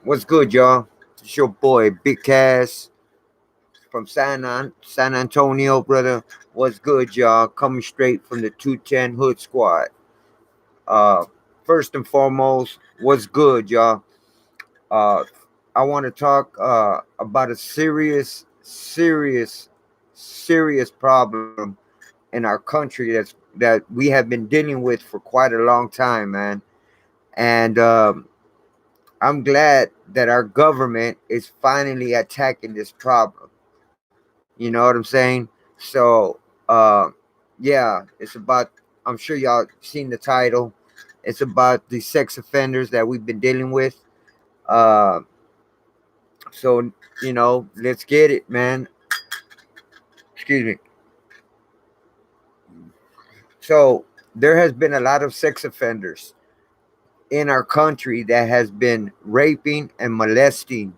What's good, y'all? It's your boy Big Cass from San Antonio, brother. What's good, y'all? Coming straight from the 210 Hood Squad. Uh, First and foremost, what's good, y'all? Uh, I want to talk about a serious problem in our country that we have been dealing with for quite a long time, man. And I'm glad that our government is finally attacking this problem. You know what I'm saying? So, uh, yeah, it's about. I'm sure y'all seen the title. It's about the sex offenders that we've been dealing with. Uh, so let's get it, man. Excuse me. So there has been a lot of sex offenders in our country that has been raping and molesting,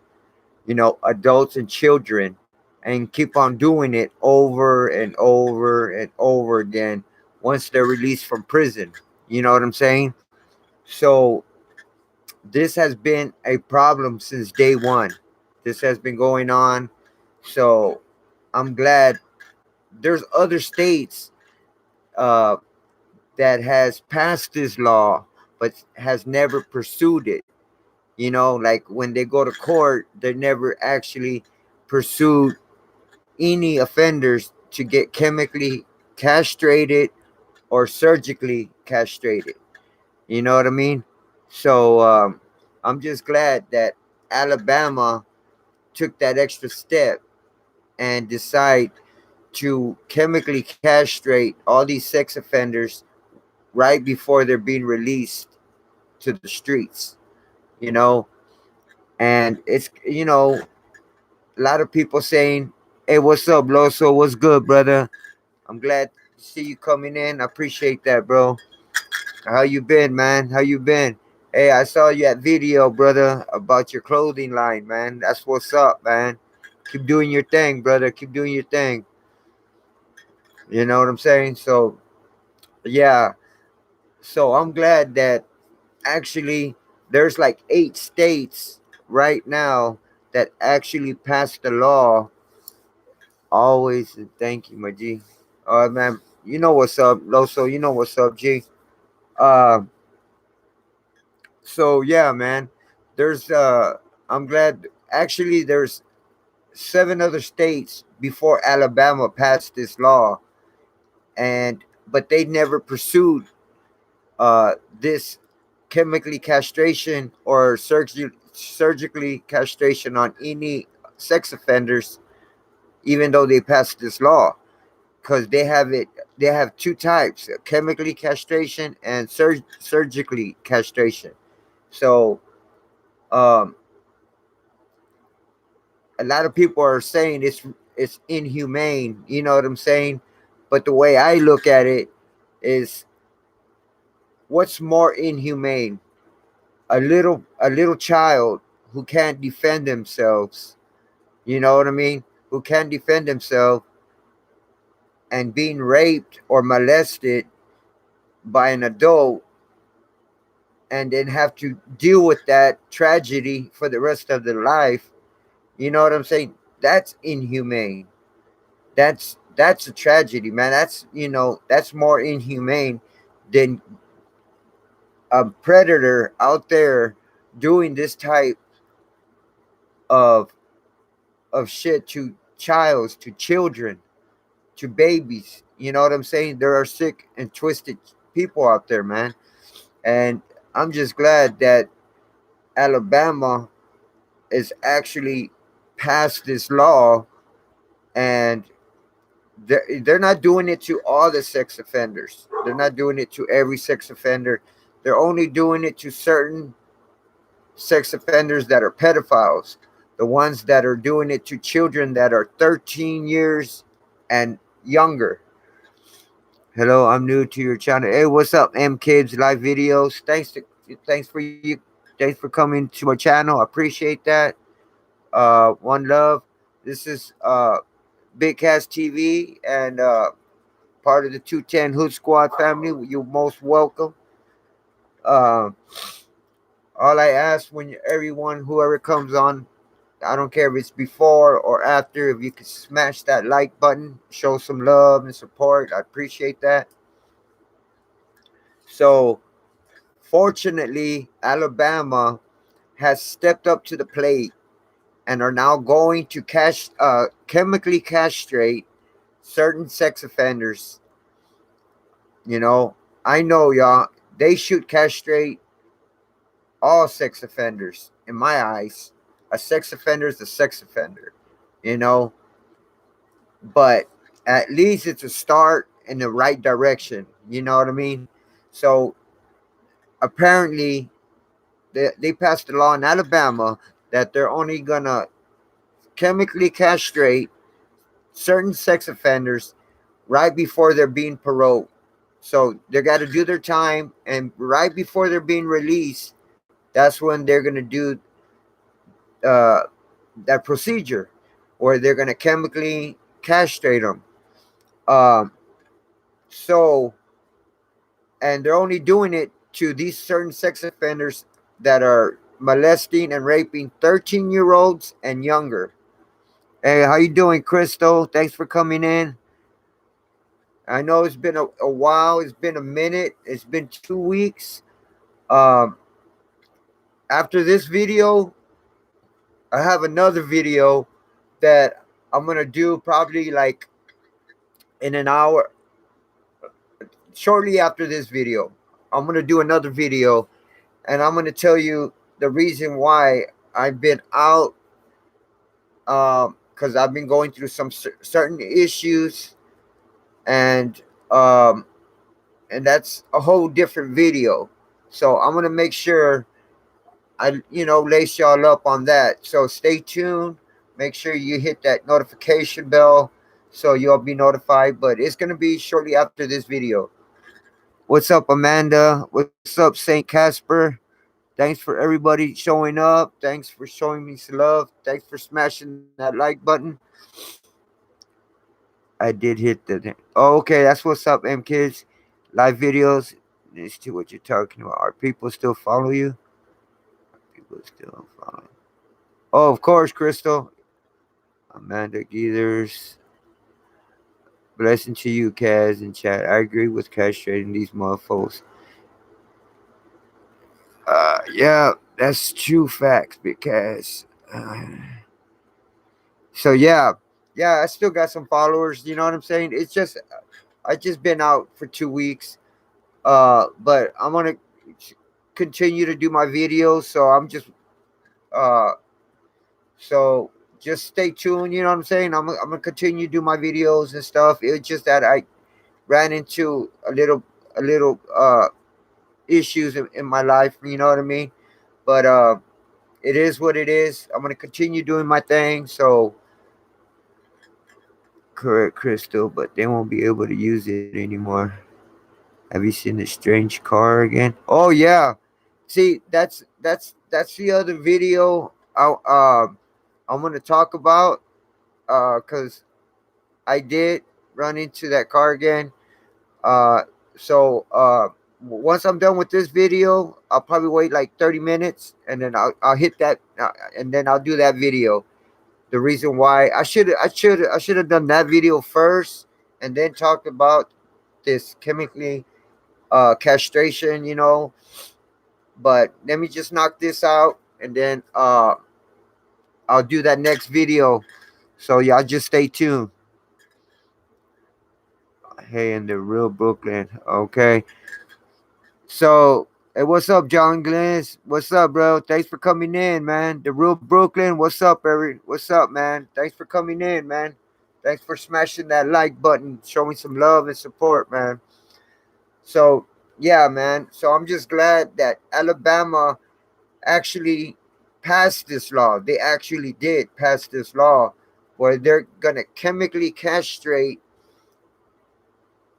adults and children, and keep on doing it over and over and over again once they're released from prison. You know what I'm saying? So this has been a problem since day one. This has been going on. So I'm glad there's other states uh, that has passed this law but has never pursued it. Like when they go to court, they never actually pursued any offenders to get chemically castrated or surgically castrated. You know what I mean? So I'm just glad that Alabama took that extra step and decide to chemically castrate all these sex offenders right before they're being released to the streets. You know, and it's a lot of people saying, "Hey, what's up, Loso? What's good, brother? I'm glad to see you coming in. I appreciate that, bro. How you been, man? How you been? Hey, I saw you at video, brother, about your clothing line, man. That's what's up, man. Keep doing your thing, brother. Keep doing your thing. You know what I'm saying? So, yeah. So I'm glad that actually there's like 8 states right now that actually passed the law. Always and thank you, my G. Man, you know what's up, Loso. You know what's up, G. Uh, so yeah, man. There's I'm glad actually there's 7 other states before Alabama passed this law, and but they never pursued this chemically castration or surgically castration on any sex offenders, even though they passed this law, because they have 2 types: chemically castration and surgically castration. So um, a lot of people are saying it's inhumane. You know what I'm saying? But the way I look at it is, what's more inhumane? A little child who can't defend themselves. You know what I mean? Who can't defend themselves and being raped or molested by an adult, and then have to deal with that tragedy for the rest of their life. You know what I'm saying? That's inhumane. That's a tragedy, man. That's more inhumane than a predator out there doing this type of shit to children, to babies. You know what I'm saying? There are sick and twisted people out there, man. And I'm just glad that Alabama is actually passed this law, and they're not doing it to all the sex offenders. They're not doing it to every sex offender. They're only doing it to certain sex offenders that are pedophiles, the ones that are doing it to children that are 13 years and younger. Hello, I'm new to your channel. Hey, what's up, M Kids Live Videos? Thanks for coming to my channel. I appreciate that. One love. This is Big Cast TV and part of the 210 Hood Squad family. You're most welcome. Uh, All I ask when everyone, whoever comes on, I don't care if it's before or after, if you could smash that like button, show some love and support. I appreciate that. So, fortunately, Alabama has stepped up to the plate and are now going to chemically castrate certain sex offenders. You know, I know y'all, they should castrate all sex offenders in my eyes. A sex offender is a sex offender, you know, but at least it's a start in the right direction. You know what I mean? So apparently, they passed a law in Alabama that they're only gonna chemically castrate certain sex offenders right before they're being paroled. So they got to do their time, and right before they're being released, that's when they're gonna do uh, that procedure, where they're gonna chemically castrate them. Um, so, and they're only doing it to these certain sex offenders that are molesting and raping 13-year-olds and younger. Hey, how you doing, Crystal? Thanks for coming in. I know it's been a while. It's been a minute. It's been 2 weeks. Um, After this video, I have another video that I'm gonna do probably like in an hour. Shortly after this video, I'm gonna do another video, and I'm gonna tell you the reason why I've been out. Because I've been going through some certain issues, and um, and that's a whole different video. So I'm gonna make sure I lace y'all up on that. So stay tuned. Make sure you hit that notification bell so you'll be notified. But it's gonna be shortly after this video. What's up, Amanda? What's up, Saint Casper? Thanks for everybody showing up. Thanks for showing me some love. Thanks for smashing that like button. I did hit the. Oh, okay, that's what's up, M kids. Live videos. Let's see what you're talking about. Are people still follow you? People still follow. Oh, of course, Crystal. Amanda Geethers. Blessing to you, Kaz and chat. I agree with castrating these motherfuckers. Yeah, that's true facts because. So yeah, I still got some followers. You know what I'm saying? It's just I just been out for 2 weeks. But I'm gonna continue to do my videos. Uh, so just stay tuned. You know what I'm saying? I'm gonna continue to do my videos and stuff. It's just that I ran into a little issues in my life. You know what I mean? But it is what it is. I'm gonna continue doing my thing. So correct, Crystal, but they won't be able to use it anymore. Have you seen the strange car again? Oh yeah. See, that's the other video I'm gonna talk about. Cause I did run into that car again. Uh, so once I'm done with this video, I'll probably wait like 30 minutes, and then I'll hit that, and then I'll do that video. The reason why I should have done that video first, and then talked about this chemically castration. But let me just knock this out, and then I'll do that next video. So y'all just stay tuned. Hey, in the real Brooklyn. Okay. So, hey, what's up, John Glenn? What's up, bro? Thanks for coming in, man. The real Brooklyn. What's up, Eric? What's up, man? Thanks for coming in, man. Thanks for smashing that like button, showing some love and support, man. So, yeah, man. So I'm just glad that Alabama actually passed this law. They actually did pass this law where they're going to chemically castrate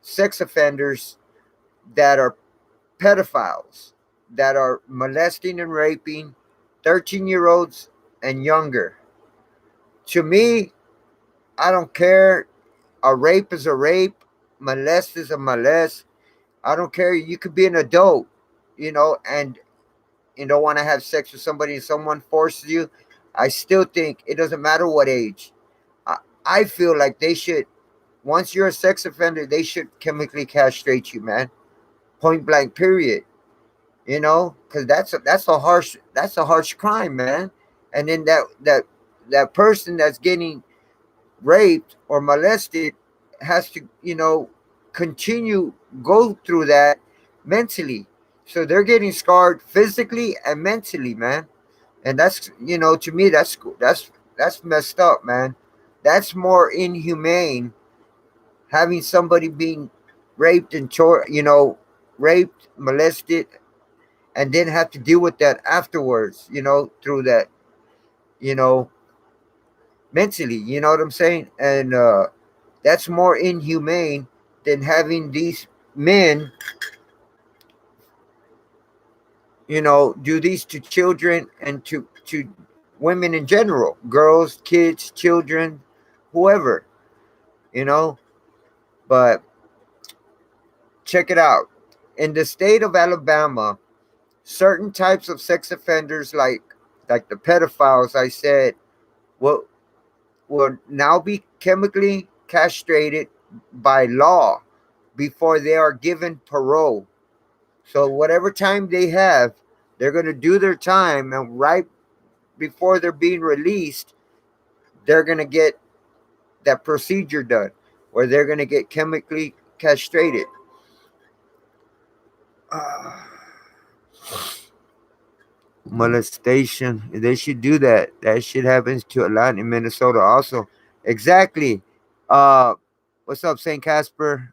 sex offenders that are pedophiles, that are molesting and raping 13-year-olds and younger. To me, I don't care. A rape is a rape, molest is a molest. I don't care. You could be an adult, and and don't want to have sex with somebody and someone forces you, I still think it doesn't matter what age. I, I feel like they should, once you're a sex offender, they should chemically castrate you, man. Point blank, period. Because that's a harsh crime, man. And then that person that's getting raped or molested has to, continue go through that mentally. So they're getting scarred physically and mentally, man. And that's, to me, that's messed up, man. That's more inhumane, having somebody being raped and raped, molested, and then have to deal with that afterwards, through that, you know, mentally, you know what I'm saying? And that's more inhumane than having these men, do these to children and to women in general, girls, kids, children, whoever, you know. But check it out. In the state of Alabama, certain types of sex offenders, like the pedophiles, I said, will will now be chemically castrated by law before they are given parole. So whatever time they have, they're going to do their time, and right before they're being released, they're going to get that procedure done, where they're going to get chemically castrated. Uh, Molestation. They should do that. That shit happens to a lot in Minnesota also. Exactly. Uh what's up, Saint Casper?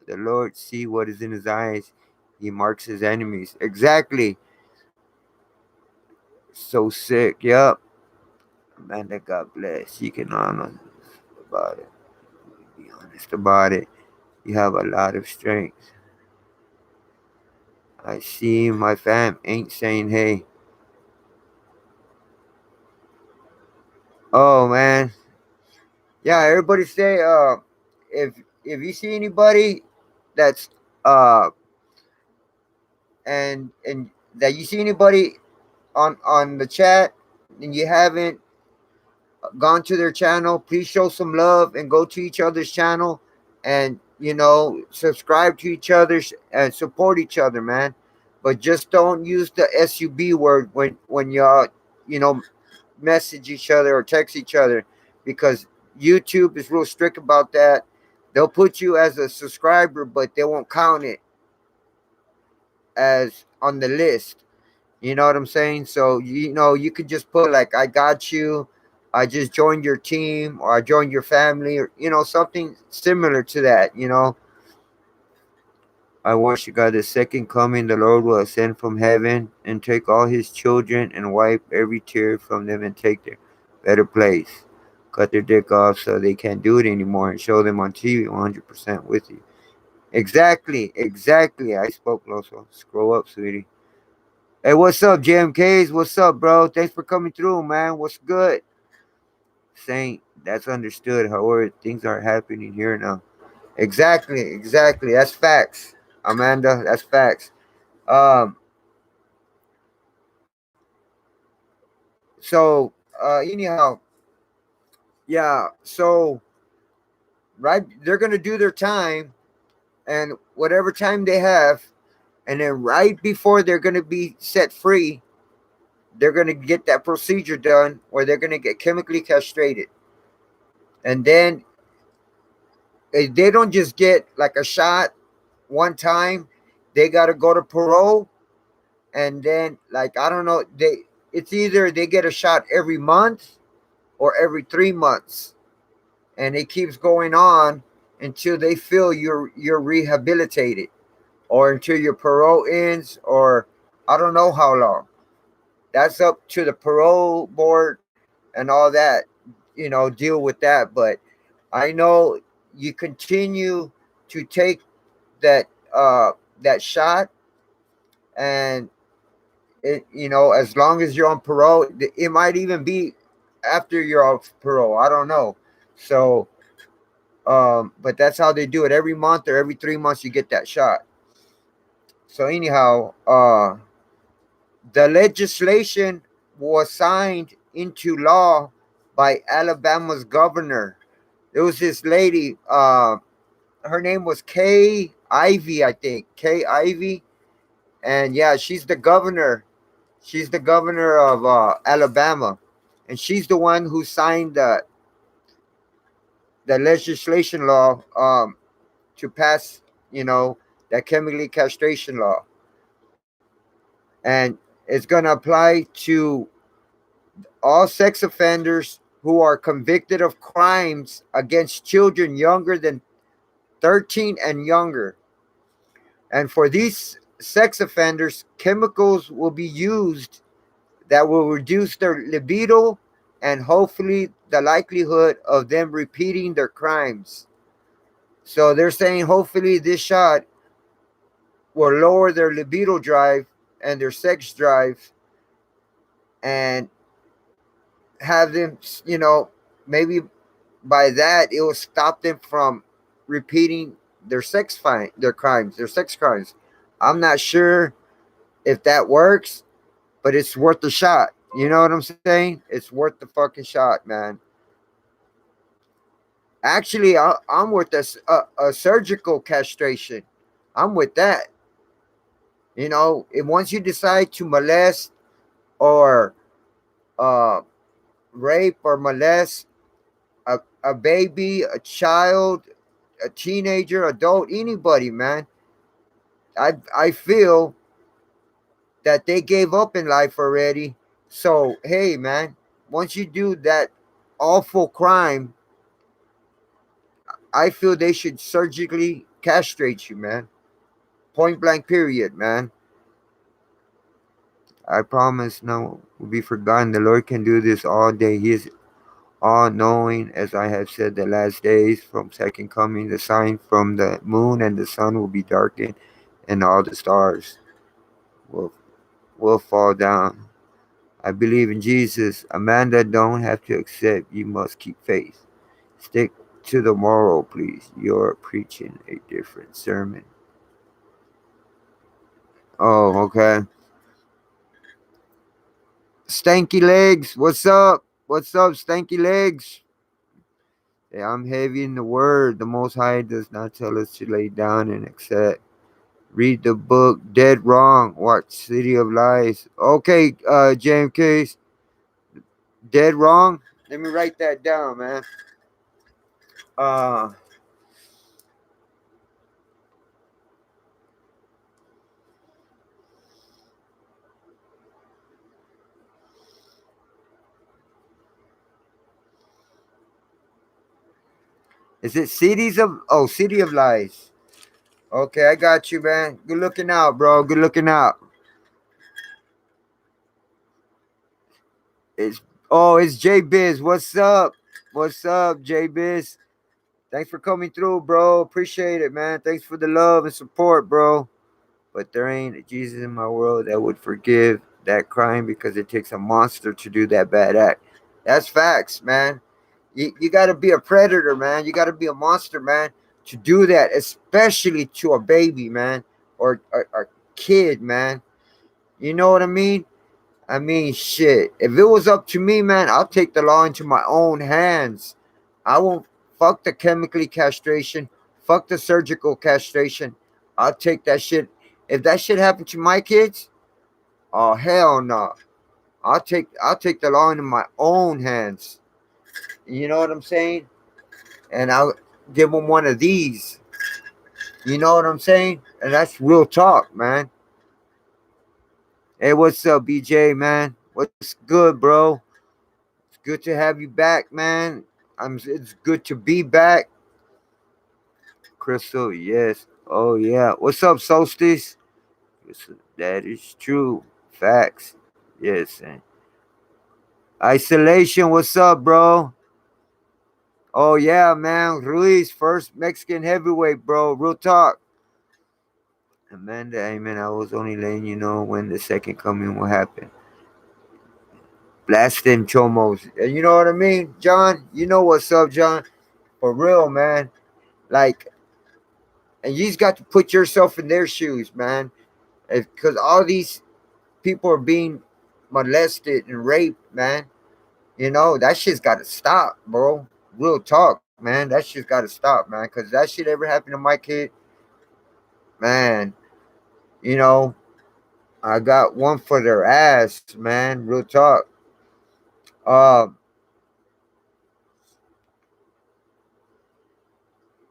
The Lord see what is in his eyes. He marks his enemies. Exactly. So sick. Yup. Amanda, God bless. You can honor about it. Be honest about it. You have a lot of strength. I see my fam ain't saying hey. Oh man. Yeah, everybody say if if you see anybody that's uh and that you see anybody on the chat and you haven't gone to their channel, please show some love and go to each other's channel, and subscribe to each other's and support each other, man. But just don't use the sub word when y'all you know message each other or text each other, because YouTube is real strict about that. They'll put you as a subscriber, but they won't count it as on the list. You know what I'm saying? So you could just put like, I got you, I just joined your team, or I joined your family, or something similar to that. I worship God, the second coming, the Lord will ascend from heaven and take all his children and wipe every tear from them and take their better place. Cut their dick off so they can't do it anymore and show them on TV 100% with you. Exactly, exactly. I spoke, Loso. Scroll up, sweetie. Hey, what's up, JMKs? What's up, bro? Thanks for coming through, man. What's good? Saint, that's understood. However, things are happening here now. Exactly, exactly. That's facts, Amanda. That's facts. Um, anyhow, yeah. So right, they're gonna do their time, and whatever time they have, and then right before they're gonna be set free, they're gonna get that procedure done, or they're gonna get chemically castrated, and then they don't just get like a shot one time. They gotta go to parole, and then, like, I don't know, it's either they get a shot every month or every 3 months, and it keeps going on until they feel you're rehabilitated, or until your parole ends, or I don't know how long. That's up to the parole board and all that. Deal with that. But I know you continue to take that that shot, and as long as you're on parole, it might even be after you're off parole. I don't know. So but that's how they do it. Every month or every 3 months you get that shot. So anyhow, The legislation was signed into law by Alabama's governor. There was this lady, her name was Kay Ivey, I think. Kay Ivey. And yeah, she's the governor. She's the governor of Alabama. And she's the one who signed the legislation law to pass, you know, that chemically castration law. And it's going to apply to all sex offenders who are convicted of crimes against children younger than 13 and younger. And for these sex offenders, chemicals will be used that will reduce their libido and hopefully the likelihood of them repeating their crimes. So they're saying hopefully this shot will lower their libido drive and their sex drive and have them, maybe by that it will stop them from repeating their crimes, their sex crimes. I'm not sure if that works, but it's worth the shot. You know what I'm saying? It's worth the fucking shot, man. Actually, I'm with a surgical castration. I'm with that. Once you decide to molest or uh, rape or molest a baby, a child, a teenager, adult, anybody, man, I feel that they gave up in life already. So, hey, man, once you do that awful crime, I feel they should surgically castrate you, man. Point blank, period, man. I promise no will be forgotten. The Lord can do this all day. He is all knowing, as I have said, the last days from second coming, the sign from the moon and the sun will be darkened, and all the stars will will fall down. I believe in Jesus. Amanda, don't have to accept. You must keep faith. Stick to the moral, please. You're preaching a different sermon. Oh, okay. Stanky legs, what's up? What's up, stanky legs? Yeah, I'm heavy in the word. The Most High does not tell us to lay down and accept. Read the book Dead Wrong. Watch City of Lies. Okay, James Case. Dead Wrong. Let me write that down, man. Uh, is it City of Lies? Okay, I got you, man. Good looking out, bro. Good looking out. It's it's J Biz. What's up? What's up, J Biz? Thanks for coming through, bro. Appreciate it, man. Thanks for the love and support, bro. But there ain't a Jesus in my world that would forgive that crime because it takes a monster to do that bad act. That's facts, man. You got to be a predator, man. You got to be a monster, man, to do that, especially to a baby, man, or a kid, man. You know what I mean? I mean, shit. If it was up to me, man, I'll take the law into my own hands. I won't fuck the chemically castration, fuck the surgical castration. I'll take that shit. If that shit happened to my kids, oh hell no. I'll take the law into my own hands. You know what I'm saying? And I'll give them one of these. You know what I'm saying? And that's real talk, man. Hey, what's up, BJ, man? What's good, bro? It's good to have you back, man. It's good to be back. Crystal, yes. Oh yeah. What's up, Solstice? That is true. Facts. Yes. And isolation, what's up, bro? Oh yeah, man. Ruiz, first Mexican heavyweight, bro. Real talk. Amanda, amen. I was only letting you know when the second coming will happen. Blast them chomos. And you know what I mean, John? You know what's up, John? For real, man. Like, and you just got to put yourself in their shoes, man. Because all these people are being molested and raped, man. That shit's got to stop, bro. Real talk, man. That shit's got to stop, man. Because that shit ever happened to my kid, man. You know, I got one for their ass, man. Real talk. Um.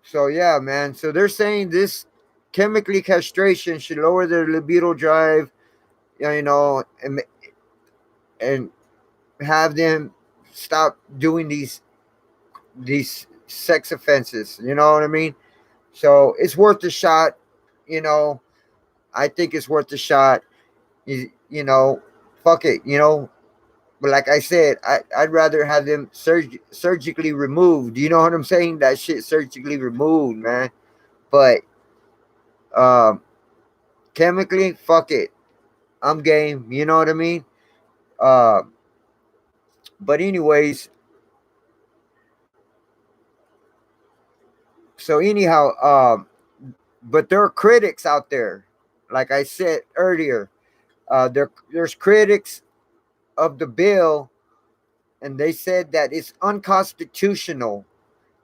So yeah, man. So they're saying this chemically castration should lower their libido drive, and have them stop doing these sex offenses. You know what I mean? So it's worth a shot. You know, I think it's worth a shot. You know, fuck it. But like I said, I'd rather have them surgically removed. You know what I'm saying? That shit surgically removed, man. But um, chemically, fuck it. I'm game. You know what I mean? Uh, but anyways, so anyhow, but there are critics out there. Like I said earlier, there's critics of the bill, and they said that it's unconstitutional,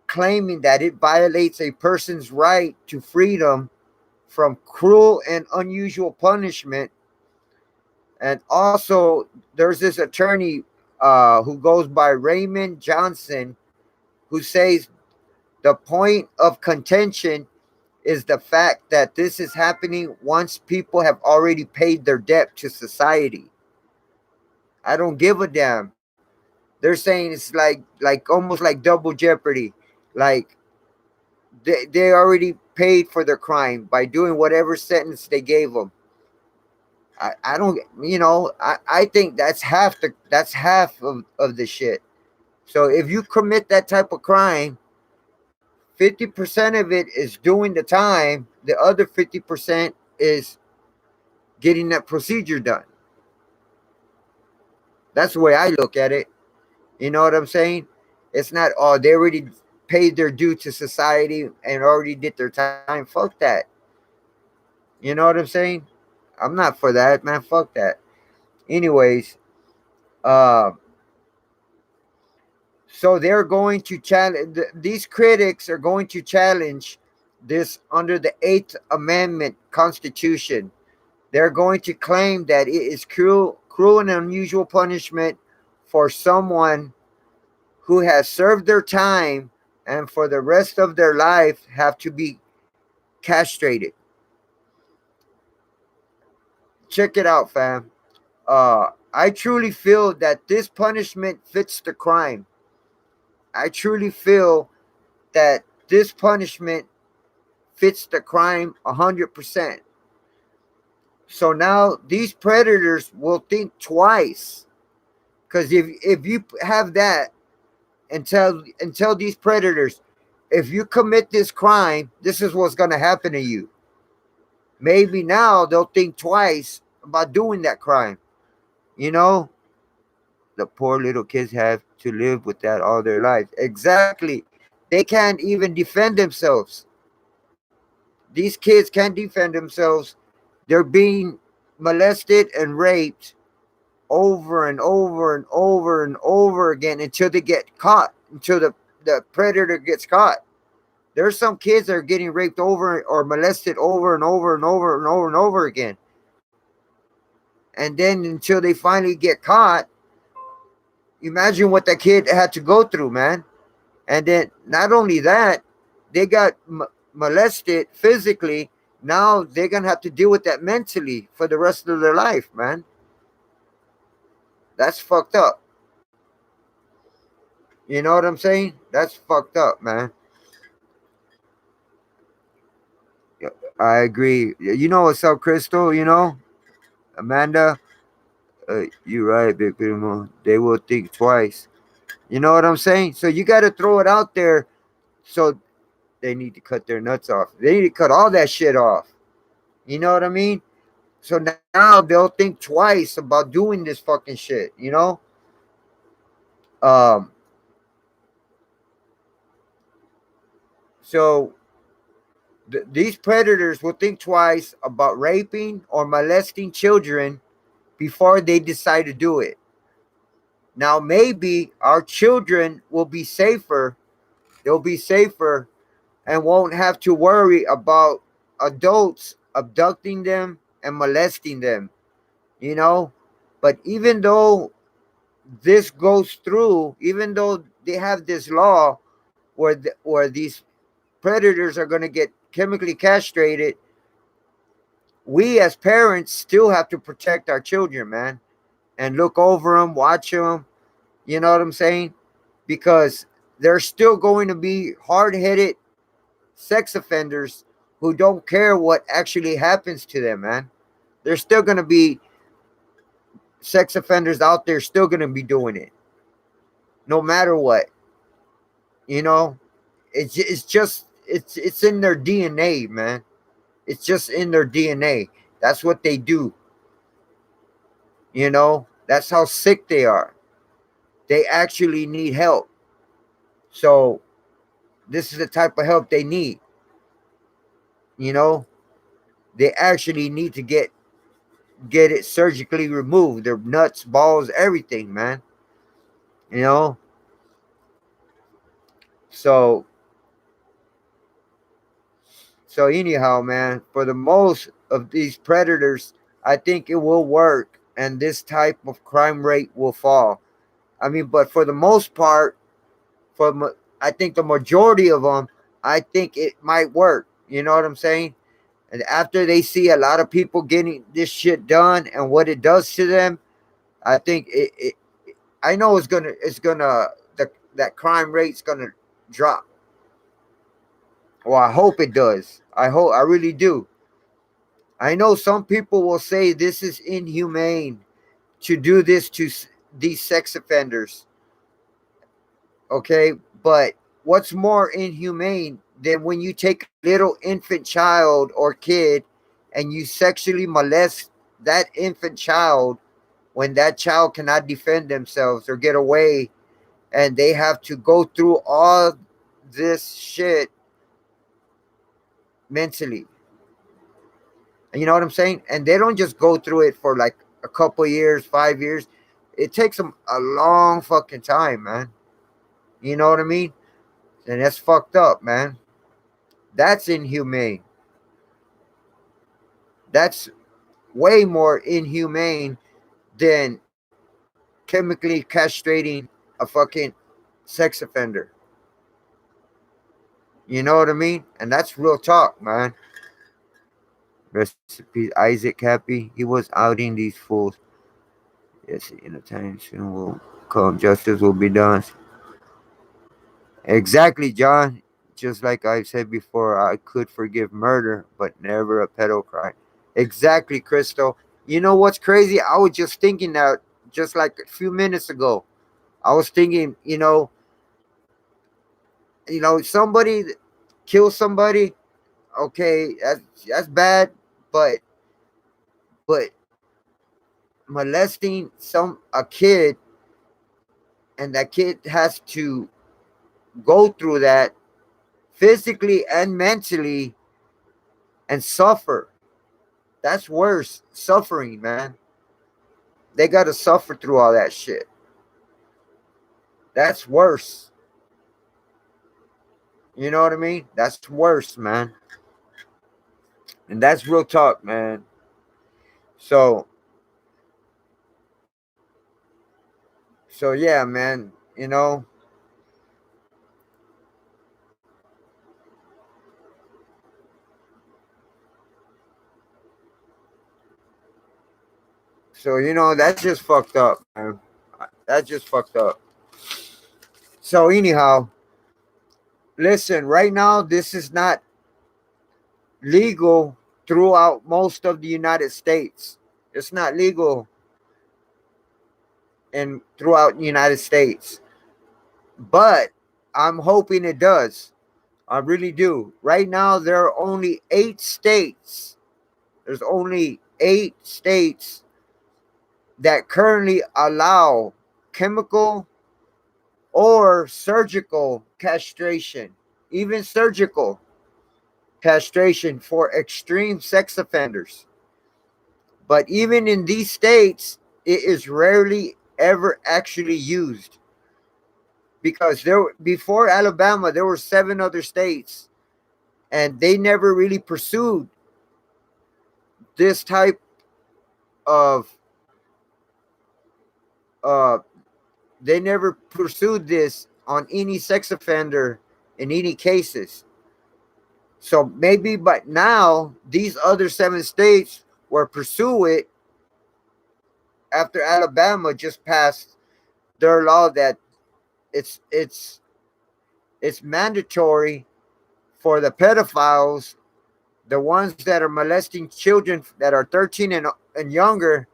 claiming that it violates a person's right to freedom from cruel and unusual punishment. And also, there's this attorney who goes by Raymond Johnson, who says the point of contention is the fact that this is happening once people have already paid their debt to society. I don't give a damn. They're saying it's like almost like double jeopardy. Like they already paid for their crime by doing whatever sentence they gave them. I don't, I think that's half of the shit. So if you commit that type of crime, 50% of it is doing the time, the other 50% is getting that procedure done. That's the way I look at it. You know what I'm saying? It's not, oh, they already paid their due to society and already did their time. Fuck that. You know what I'm saying? I'm not for that, man. Fuck that. Anyways, uh, so they're going to challenge, these critics are going to challenge this under the Eighth Amendment Constitution. They're going to claim that it is cruel and unusual punishment for someone who has served their time and for the rest of their life have to be castrated. Check it out, fam. I truly feel that this punishment fits the crime. I truly feel that this punishment fits the crime 100%. So now these predators will think twice, because if you have that and tell these predators, if you commit this crime, this is what's going to happen to you. Maybe now they'll think twice about doing that crime. You know, the poor little kids have to live with that all their lives. Exactly. They can't even defend themselves. These kids can't defend themselves. They're being molested and raped over and over and over and over again until they get caught, until the predator gets caught. There's some kids that are getting raped over or molested over and over and over and over and over again. And then until they finally get caught, imagine what that kid had to go through, man. And then not only that, they got molested physically. Now they're going to have to deal with that mentally for the rest of their life, man. That's fucked up. You know what I'm saying? That's fucked up, man. I agree. You know what's up, Crystal? Amanda? You're right, Big Primo. They will think twice. You know what I'm saying? So you got to throw it out there. So they need to cut their nuts off. They need to cut all that shit off. You know what I mean? So now they'll think twice about doing this fucking shit. Um. So these predators will think twice about raping or molesting children before they decide to do it. Now, maybe our children will be safer. They'll be safer and won't have to worry about adults abducting them and molesting them, you know? But even though this goes through, even though they have this law where these predators are going to get chemically castrated, we as parents still have to protect our children, man, and look over them, watch them. You know what I'm saying? Because there's still going to be hard-headed sex offenders who don't care what actually happens to them, man. There's still going to be sex offenders out there still going to be doing it no matter what. You know, it's in their DNA, man. It's just in their DNA. That's what they do. You know, that's how sick they are. They actually need help. So this is the type of help they need. You know, they actually need to get it surgically removed. Their nuts, balls, everything, man. You know. So anyhow, man, for the most of these predators, I think it will work and this type of crime rate will fall. I mean, but for the most part, I think the majority of them, I think it might work. You know what I'm saying? And after they see a lot of people getting this shit done and what it does to them, I think I know that crime rate's gonna drop. Well, I hope it does. I really do. I know some people will say this is inhumane to do this to these sex offenders. Okay, but what's more inhumane than when you take a little infant child or kid and you sexually molest that infant child when that child cannot defend themselves or get away, and they have to go through all this shit mentally. You know what I'm saying? And they don't just go through it for like a couple years, 5 years. It takes them a long fucking time, man. You know what I mean? And that's fucked up, man. That's inhumane. That's way more inhumane than chemically castrating a fucking sex offender. You know what I mean? And that's real talk, man. Recipe Isaac Happy. He was outing these fools. Yes, in a time soon will come. Justice will be done. Exactly, John. Just like I said before, I could forgive murder, but never a pedo crime. Exactly, Crystal. You know what's crazy? I was just thinking that just like a few minutes ago. I was thinking, somebody kill somebody. Okay, that's bad, but but molesting a kid, and that kid has to go through that physically and mentally and suffer. That's worse. Suffering, man. They got to suffer through all that shit. That's worse. You know what I mean? That's worse, man. And that's real talk, man. So, yeah, man. So that's just fucked up, man. That's just fucked up. So anyhow, listen. Right now, this is not legal throughout most of the United States. It's not legal in throughout the United States, but I'm hoping it does. I really do. Right now, there are only 8 states. There's only 8 states that currently allow chemical or surgical castration, even surgical castration for extreme sex offenders. But even in these states, it is rarely ever actually used, because before Alabama there were 7 other states, and they never really pursued this type of uh they never pursued this on any sex offender in any cases. So maybe, but now these other 7 states will pursue it after Alabama just passed their law that it's it's it's mandatory for the pedophiles, the ones that are molesting children that are 13 and younger,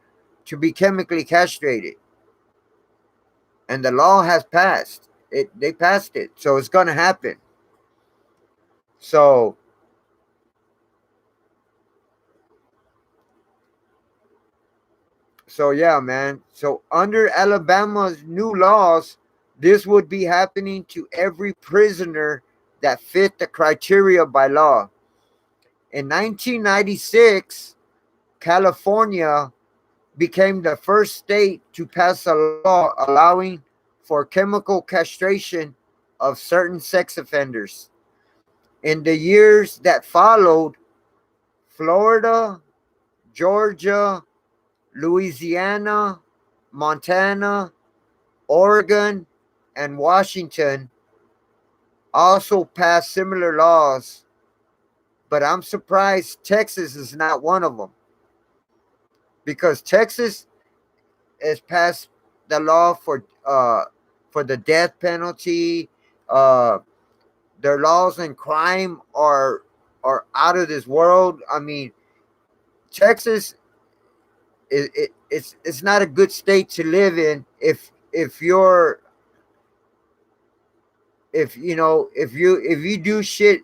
to be chemically castrated. And the law has passed. They passed it. So it's gonna happen. So yeah, man. So under Alabama's new laws, this would be happening to every prisoner that fit the criteria by law. In 1996, California became the first state to pass a law allowing for chemical castration of certain sex offenders. In the years that followed, Florida, Georgia, Louisiana, Montana, Oregon, and Washington also passed similar laws, but I'm surprised Texas is not one of them, because Texas has passed the law for the death penalty. Uh, their laws and crime are out of this world. I mean, Texas it's not a good state to live in if you're if you know if you do shit,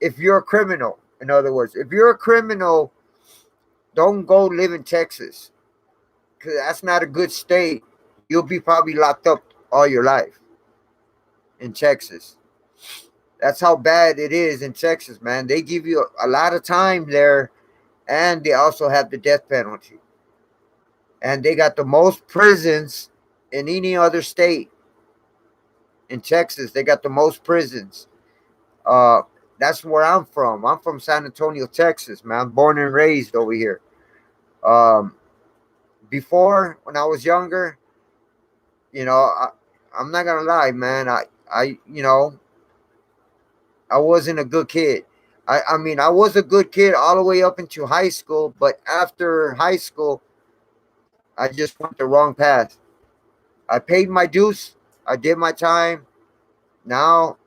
if you're a criminal. In other words, if you're a criminal, don't go live in Texas, because that's not a good state. You'll be probably locked up all your life in Texas. That's how bad it is in Texas, man. They give you a lot of time there, and they also have the death penalty. And they got the most prisons in any other state. In Texas, they got the most prisons. Uh, that's where I'm from. I'm from San Antonio, Texas, man. I'm born and raised over here. Um, Before, when I was younger, you know, I'm not gonna lie, man. I wasn't a good kid. I mean, I was a good kid all the way up into high school, but after high school, I just went the wrong path. I paid my dues. I did my time. Now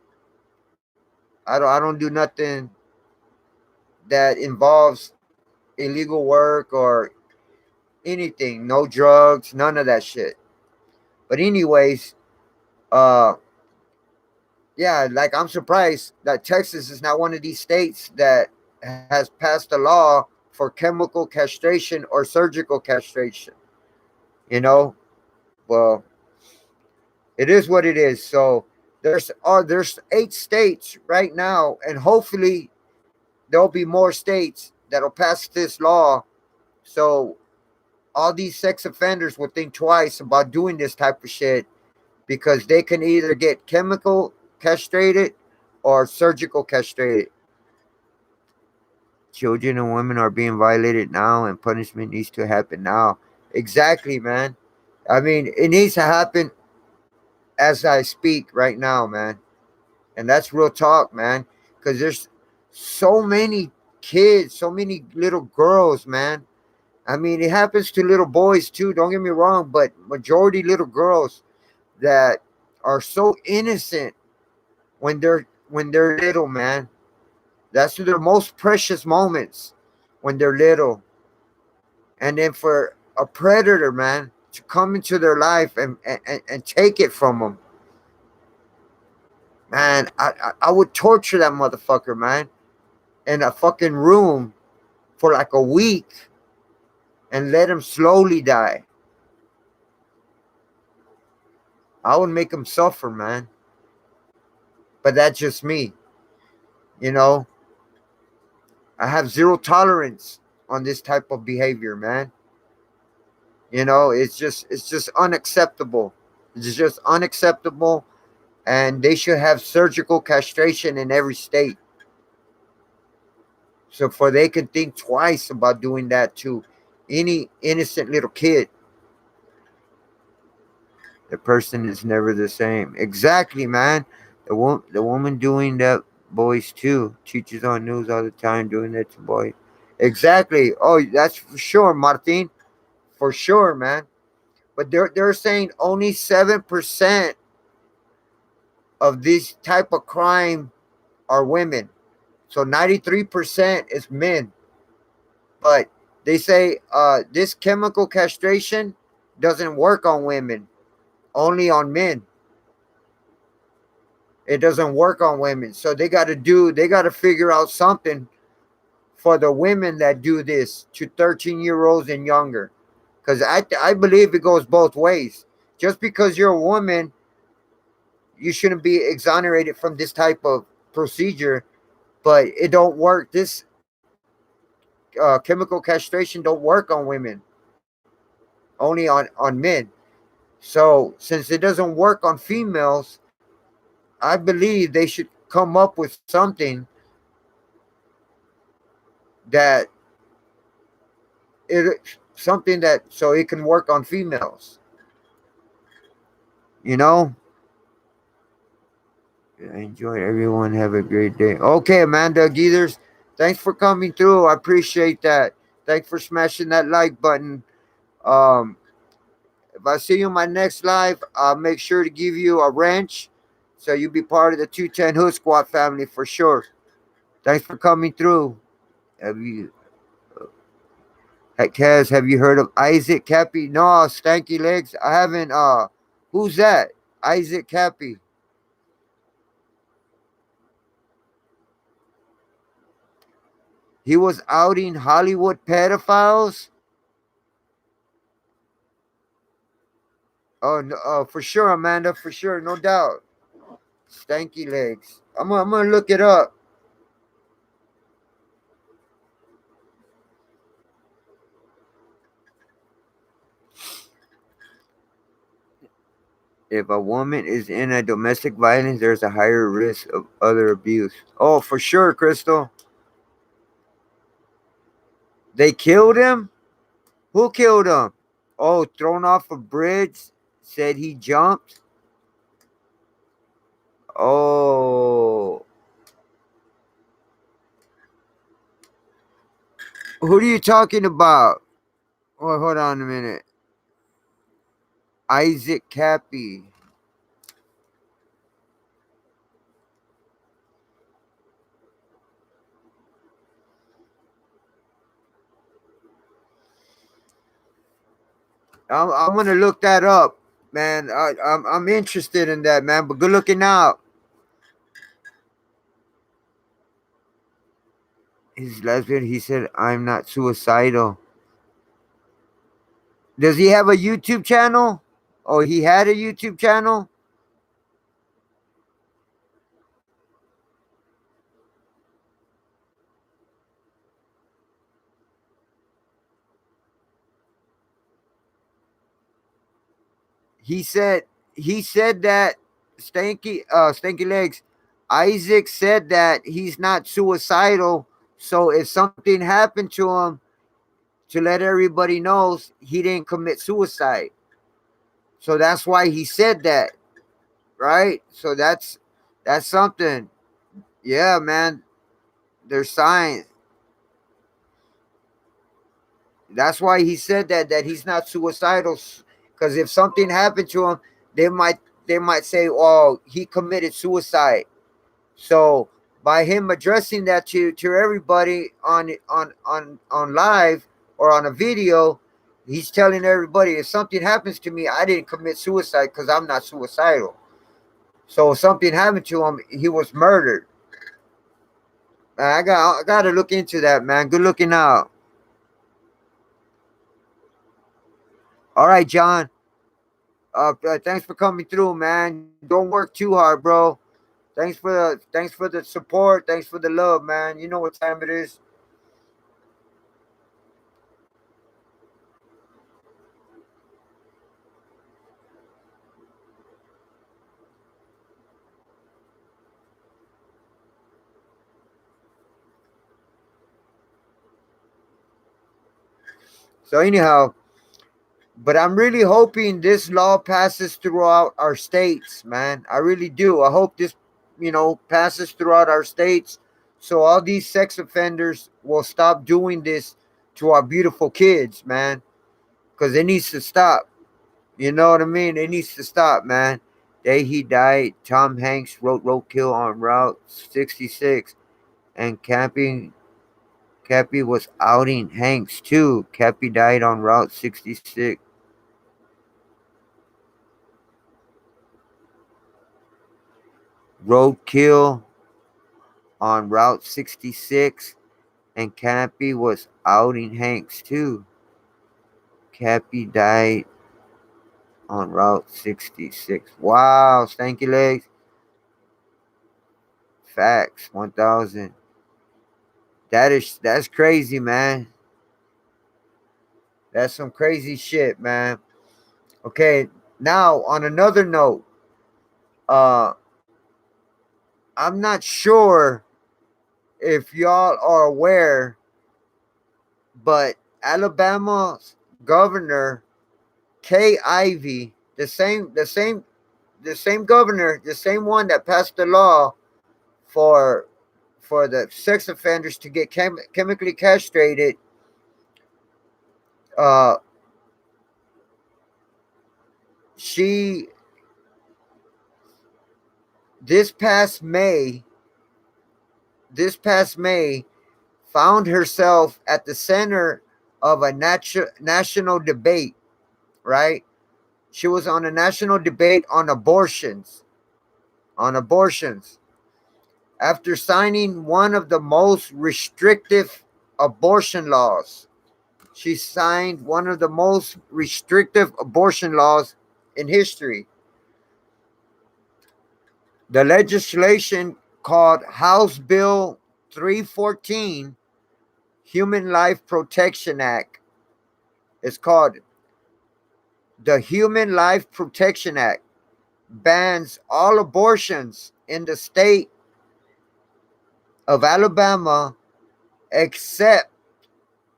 I don't do nothing that involves illegal work or anything. No drugs, none of that shit. But anyways, uh yeah, like I'm surprised that Texas is not one of these states that has passed a law for chemical castration or surgical castration. You know, well, it is what it is. So there's 8 states right now, and hopefully there'll be more states that'll pass this law. So all these sex offenders will think twice about doing this type of shit, because they can either get chemical castrated or surgical castrated. Children and women are being violated now, and punishment needs to happen now. Exactly, man. I mean, it needs to happen as I speak right now, man. And that's real talk, man. Because there's so many kids, so many little girls, man. I mean, it happens to little boys too. Don't get me wrong, but majority little girls that are so innocent when they're little, man. That's their most precious moments, when they're little. And then for a predator, man, to come into their life and take it from them, man, I would torture that motherfucker, man, in a fucking room for like a week and let him slowly die. I would make him suffer, man. But that's just me. You know, I have zero tolerance on this type of behavior, man. It's just unacceptable. It's just unacceptable, and they should have surgical castration in every state, so for they can think twice about doing that to any innocent little kid. The person is never the same. Exactly, man. The woman doing that, boys too. Teachers on news all the time doing that to boys. Exactly. Oh, that's for sure, Martin. For sure, man. But they're saying only 7% of this type of crime are women. So 93% is men. But they say this chemical castration doesn't work on women, only on men. It doesn't work on women. So they got to figure out something for the women that do this to 13-year-olds and younger. Because I believe it goes both ways. Just because you're a woman, you shouldn't be exonerated from this type of procedure, but it don't work. This chemical castration don't work on women, only on men. So since it doesn't work on females, I believe they should come up with that something that so it can work on females. You know. I enjoy everyone. Have a great day. Okay, Amanda Geethers, thanks for coming through. I appreciate that. Thanks for smashing that like button. Um, if I see you in my next live, I'll make sure to give you a wrench so you be part of the 210 Hood Squad family for sure. Thanks for coming through. Have you, Kaz, have you heard of Isaac Cappy? No, Stanky Legs. I haven't. Who's that? Isaac Cappy. He was outing Hollywood pedophiles. Oh, no, for sure, Amanda, for sure, no doubt. Stanky legs. I'm gonna look it up. If a woman is in a domestic violence, there's a higher risk of other abuse. Oh, for sure, Crystal. They killed him? Who killed him? Oh, thrown off a bridge. Said he jumped. Oh, who are you talking about? Oh, hold on a minute. Isaac Cappy. I'm gonna look that up, man. I'm interested in that, man. But good looking out. His lesbian. He said, "I'm not suicidal." Does he have a YouTube channel? Oh, he had a YouTube channel. He said that Stanky Legs. Isaac said that he's not suicidal. So if something happened to him, to let everybody knows he didn't commit suicide. So that's why he said that, right? So that's something. Yeah, man. There's signs. That's why he said that he's not suicidal. Because if something happened to him, they might they might say, "Oh, he committed suicide." So by him addressing that to everybody on live or on a video, he's telling everybody, if something happens to me, I didn't commit suicide because I'm not suicidal. So if something happened to him, he was murdered. Man, I got to look into that, man. Good looking out. All right, John. Thanks for coming through, man. Don't work too hard, bro. Thanks for the support. Thanks for the love, man. You know what time it is. So anyhow, but I'm really hoping this law passes throughout our states, man. I really do. I hope this, passes throughout our states, so all these sex offenders will stop doing this to our beautiful kids, man. Because it needs to stop. You know what I mean? It needs to stop, man. Day he died, Tom Hanks wrote roadkill on Route 66, and Cappy was outing Hanks too. Cappy died on Route 66. Roadkill on Route 66, and Cappy was outing Hanks too. Cappy died on Route 66. Wow, stanky legs. Facts 1000. That's crazy, man. That's some crazy shit, man. Okay, now on another note, uh I'm not sure if y'all are aware, but Alabama's governor Kay Ivey, the same governor, the same one that passed the law for the sex offenders to get chemically castrated. Uh, she this past May, this past May, found herself at the center of a national debate. Right, she was on a national debate on abortions after signing one of the most restrictive abortion laws. She signed one of the most restrictive abortion laws in history. The legislation, called House Bill 314, Human Life Protection Act, is called the Human Life Protection Act, bans all abortions in the state of Alabama except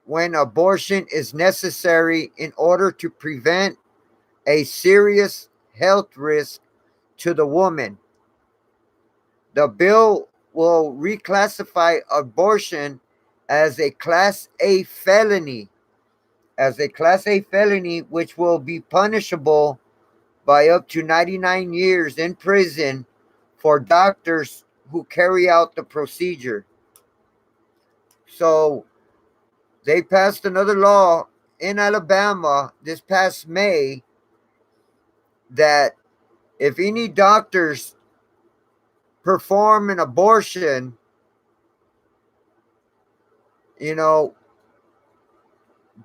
when abortion is necessary in order to prevent a serious health risk to the woman. The bill will reclassify abortion as a Class A felony, which will be punishable by up to 99 years in prison for doctors who carry out the procedure. So they passed another law in Alabama this past May that if any doctors perform an abortion, you know,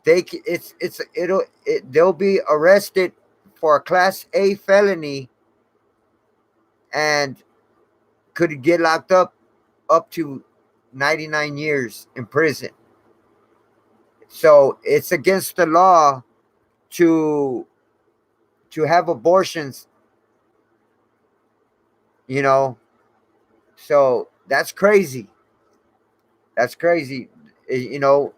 they'll be arrested for a Class A felony and could get locked up to 99 years in prison. So it's against the law to have abortions, you know. So that's crazy. That's crazy. You know,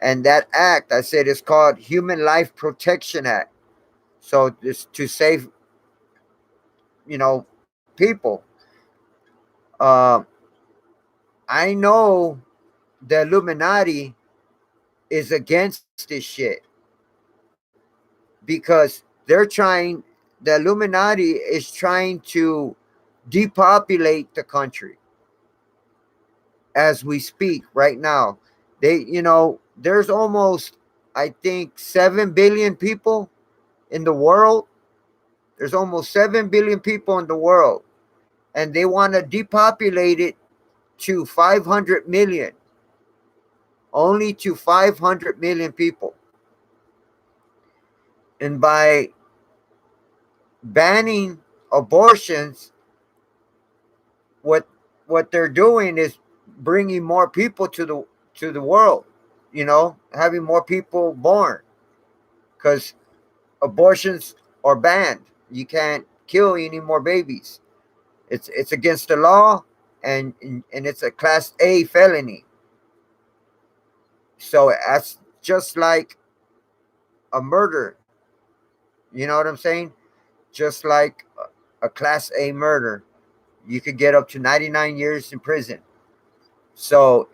and that act, I said, is called Human Life Protection Act. So it's to save, people. Uh, I know the Illuminati is against this shit because the Illuminati is trying to depopulate the country as we speak right now. There's almost, I think, 7 billion people in the world. There's almost 7 billion people in the world, and they want to depopulate it to 500 million, only to 500 million people. And by banning abortions, what they're doing is bringing more people to the world, having more people born, because abortions are banned. You can't kill any more babies. It's against the law, and it's a Class A felony. So that's just like a murder. You know what I'm saying? Just like a class A murder, you could get up to 99 years in prison. So,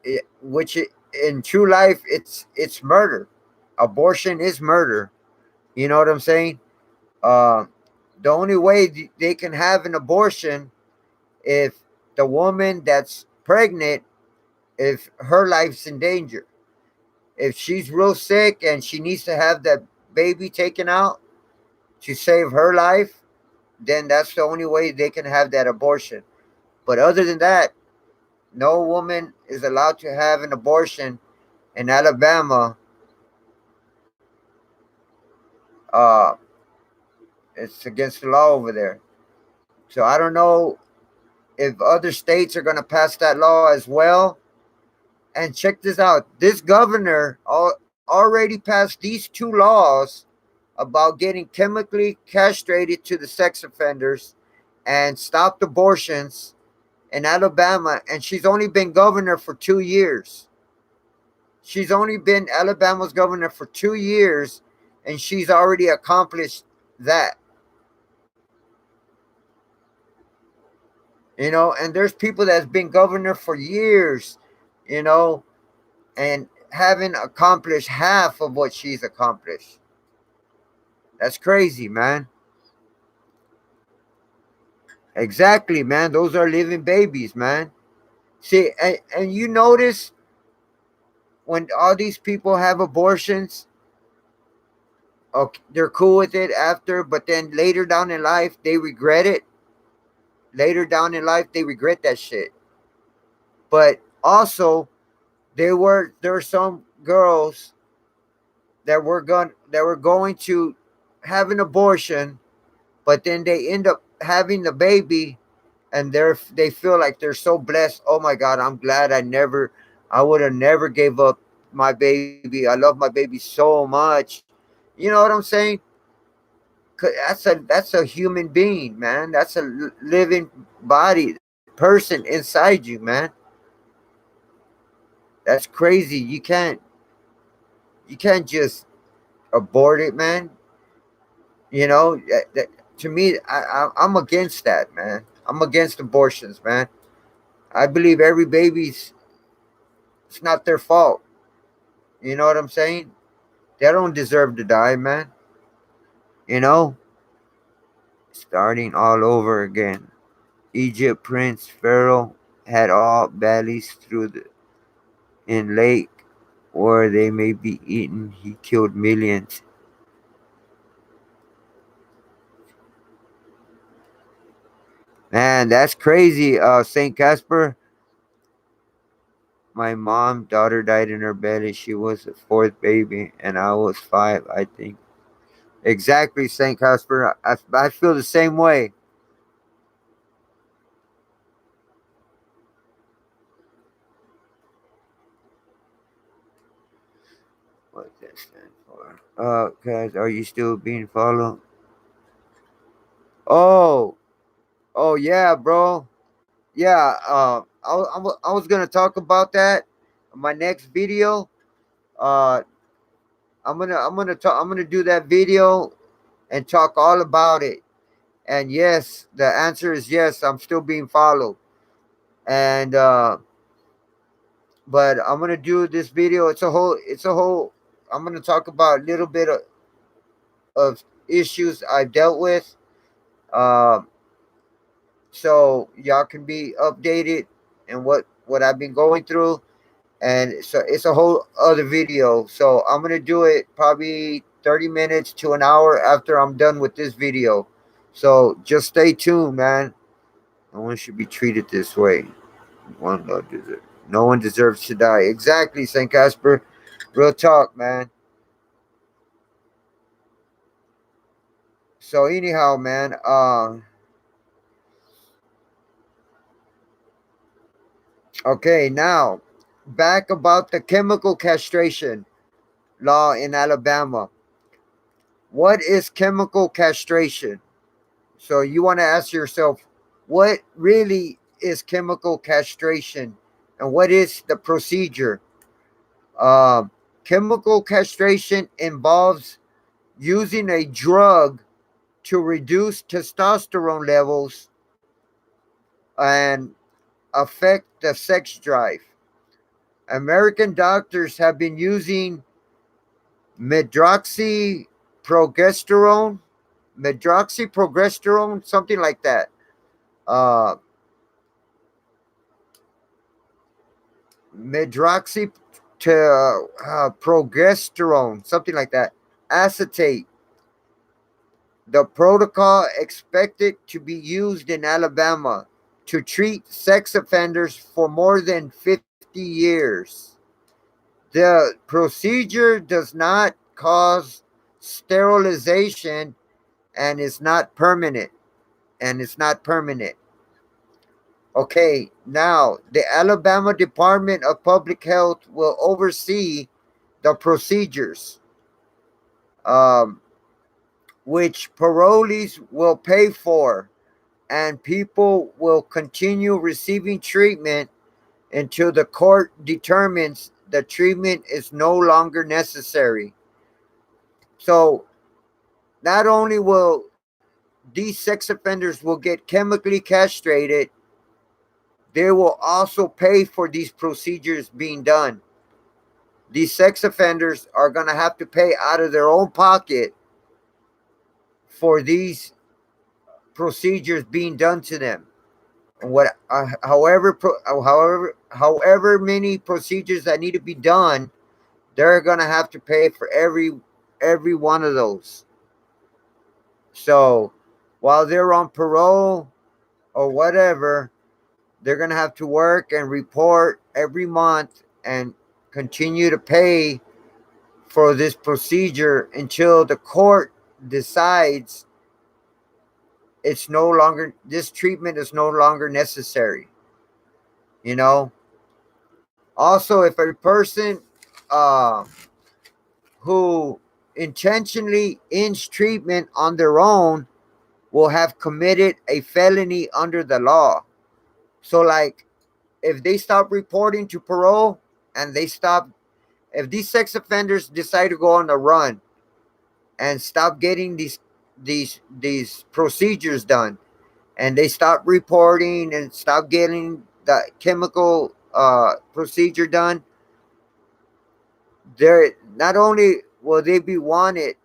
in true life, it's murder. Abortion is murder. You know what I'm saying? Uh, the only way they can have an abortion if the woman that's pregnant, if her life's in danger, if she's real sick and she needs to have that baby taken out to save her life, then that's the only way they can have that abortion. But other than that, no woman is allowed to have an abortion in Alabama. Uh, it's against the law over there. So I don't know if other states are going to pass that law as well. And check this out: this governor already passed these two laws about getting chemically castrated to the sex offenders and stopped abortions in Alabama. And she's only been governor for 2 years. She's only been Alabama's governor for 2 years, and she's already accomplished that. And there's people that's been governor for years, you know, and haven't accomplished half of what she's accomplished. That's crazy, man. Exactly, man. Those are living babies, man. See, and you notice when all these people have abortions, okay, they're cool with it after, but then later down in life, they regret it. Later down in life, they regret that shit. But also, there were some girls that were going to have an abortion, but then they end up having the baby, and they feel like they're so blessed. Oh my God, I'm glad I would have never gave up my baby. I love my baby so much. You know what I'm saying? 'Cause that's a human being, man. That's a living body person inside you, man. That's crazy. You can't just abort it, man. To me, I'm against that, man. I'm against abortions, man. I believe every baby's it's not their fault. You know what I'm saying? They don't deserve to die, man. You know, starting all over again. Egypt Prince Pharaoh had all valleys through the in lake where they may be eaten. He killed millions. Man, that's crazy. Saint Casper. My mom daughter died in her belly. She was the fourth baby, and I was 5, I think. Exactly, Saint Casper. I feel the same way. What does that stand for? Guys, are you still being followed? Oh, oh yeah, bro. Yeah. I was gonna talk about that in my next video. Uh, I'm gonna do that video and talk all about it. And yes, the answer is yes. I'm still being followed. And but I'm gonna do this video. It's a whole. I'm gonna talk about a little bit of issues I've dealt with. Um, so y'all can be updated and what I've been going through. And so it's a whole other video. So I'm gonna do it probably 30 minutes to an hour after I'm done with this video. So just stay tuned, man. No one should be treated this way. One love deserve. No one deserves to die. Exactly, Saint Casper. Real talk, man. So anyhow, man. Okay, now back about the chemical castration law in Alabama. What is chemical castration? So you want to ask yourself, what really is chemical castration, and what is the procedure? Chemical castration involves using a drug to reduce testosterone levels and affect the sex drive. American doctors have been using medroxyprogesterone, something like that. Uh, medroxy to progesterone, something like that. Acetate. The protocol expected to be used in Alabama to treat sex offenders for more than 50 years. The procedure does not cause sterilization and is not permanent. And it's not permanent. Okay, now the Alabama Department of Public Health will oversee the procedures, um, which parolees will pay for, and people will continue receiving treatment until the court determines the treatment is no longer necessary. So not only will these sex offenders will get chemically castrated, they will also pay for these procedures being done. These sex offenders are going to have to pay out of their own pocket for these procedures being done to them. What, however many procedures that need to be done, they're going to have to pay for every one of those. So while they're on parole or whatever, they're going to have to work and report every month and continue to pay for this procedure until the court decides it's no longer, this treatment is no longer necessary. You know, also, if a person uh, who intentionally ends treatment on their own will have committed a felony under the law. So, like, if they stop reporting to parole and they stop, if these sex offenders decide to go on the run and stop getting these procedures done, and they stop reporting and stop getting the chemical procedure done, they're not only will they be wanted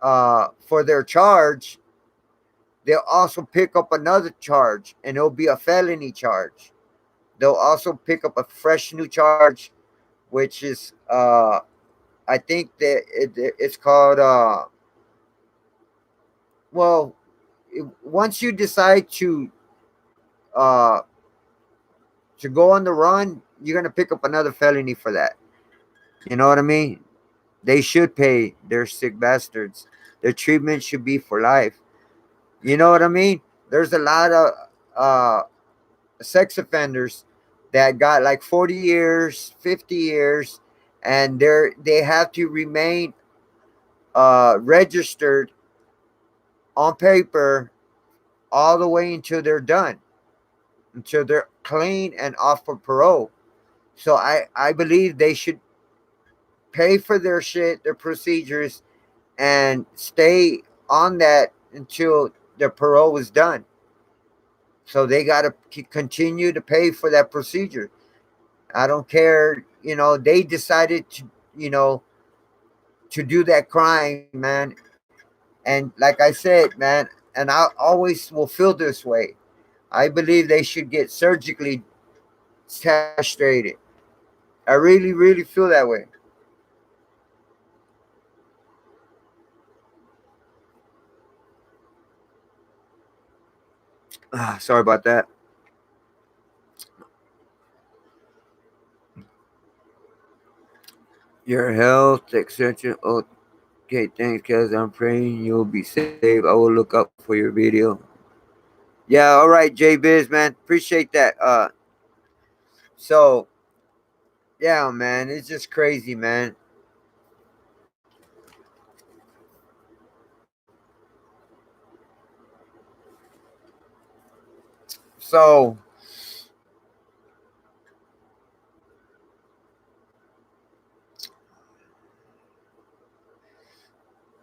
for their charge, they'll also pick up another charge, and it'll be a felony charge. They'll also pick up a fresh new charge, which is I think that it's called well, once you decide uh to go on the run, you're gonna pick up another felony for that. You know what I mean? They should pay. They're sick bastards. Their treatment should be for life. You know what I mean? There's a lot of uh sex offenders that got like 40 years, 50 years, and they have to remain registered on paper all the way until they're done, until they're clean and off of parole. So I believe they should pay for their shit, their procedures, and stay on that until their parole is done. So they got to continue to pay for that procedure. I don't care, they decided to, you know, to do that crime, man. And like I said, man, and I always will feel this way. I believe they should get surgically castrated. I really, really feel that way. Sorry about that. Your health extension. Okay, thanks, cuz I'm praying you'll be safe. I will look up for your video. Yeah, all right, J Biz, man. Appreciate that. So yeah, man, it's just crazy, man. So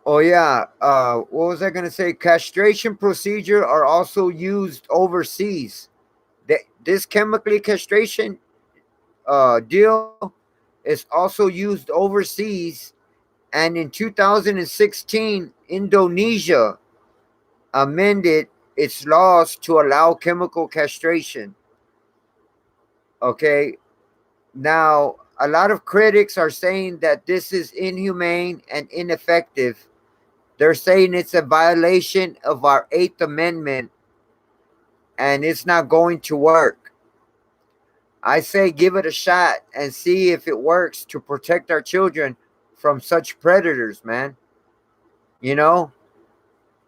Oh yeah. What was I gonna say? Castration procedure are also used overseas. This chemically castration deal is also used overseas, and in 2016, Indonesia amended its laws to allow chemical castration. Okay, now a lot of critics are saying that this is inhumane and ineffective. They're saying it's a violation of our Eighth Amendment and it's not going to work. I say give it a shot and see if it works to protect our children from such predators, man. You know,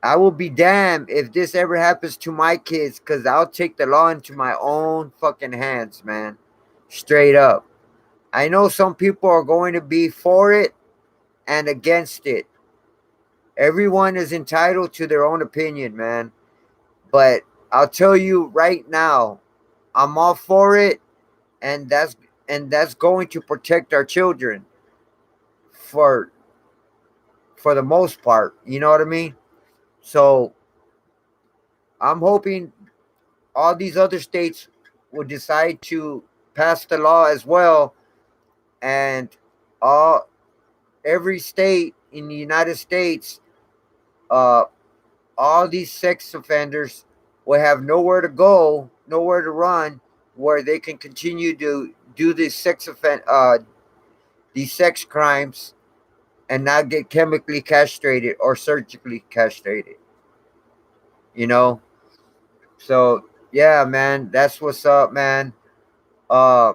I will be damned if this ever happens to my kids because I'll take the law into my own fucking hands, man. Straight up. I know some people are going to be for it and against it. Everyone is entitled to their own opinion, man. But I'll tell you right now, I'm all for it, and that's going to protect our children for for the most part. You know what I mean? So I'm hoping all these other states will decide to pass the law as well, and all every state in the United States, uh, all these sex offenders will have nowhere to go, nowhere to run, where they can continue to do these sex crimes and not get chemically castrated or surgically castrated. You know, so yeah, man, that's what's up, man. Uh,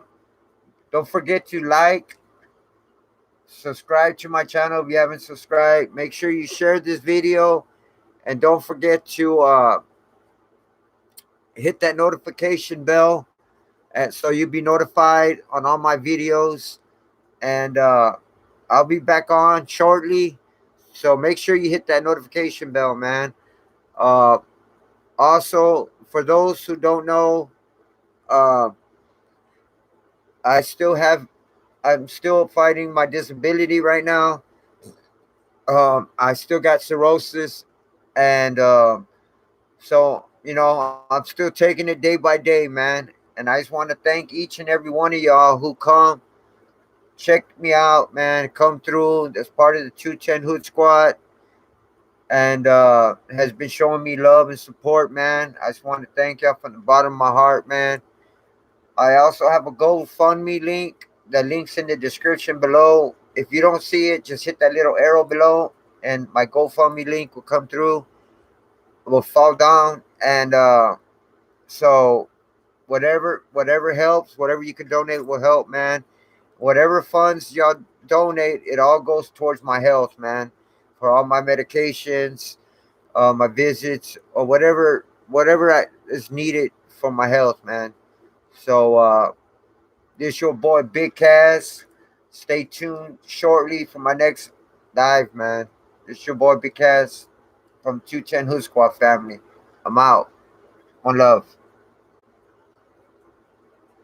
don't forget to like, subscribe to my channel if you haven't subscribed. Make sure you share this video, and don't forget to hit that notification bell, and so you'll be notified on all my videos. And I'll be back on shortly, so make sure you hit that notification bell, man. Uh, Also, for those who don't know, uh, I still have I'm still fighting my disability right now. I still got cirrhosis, and so I'm still taking it day by day, man. And I just want to thank each and every one of y'all who come check me out, man. Come through as part of the 210 Hood Squad, and has been showing me love and support, man. I just want to thank y'all from the bottom of my heart, man. I also have a GoFundMe link. The link's in the description below. If you don't see it, just hit that little arrow below, and my GoFundMe link will come through. Will fall down, and so whatever helps, whatever you can donate will help, man. Whatever funds y'all donate, it all goes towards my health, man. For all my medications, my visits, or whatever is needed for my health, man. So this your boy Big Cass. Stay tuned shortly for my next dive, man. This your boy Big Cass from 210 Hood Squad family. I'm out. One love.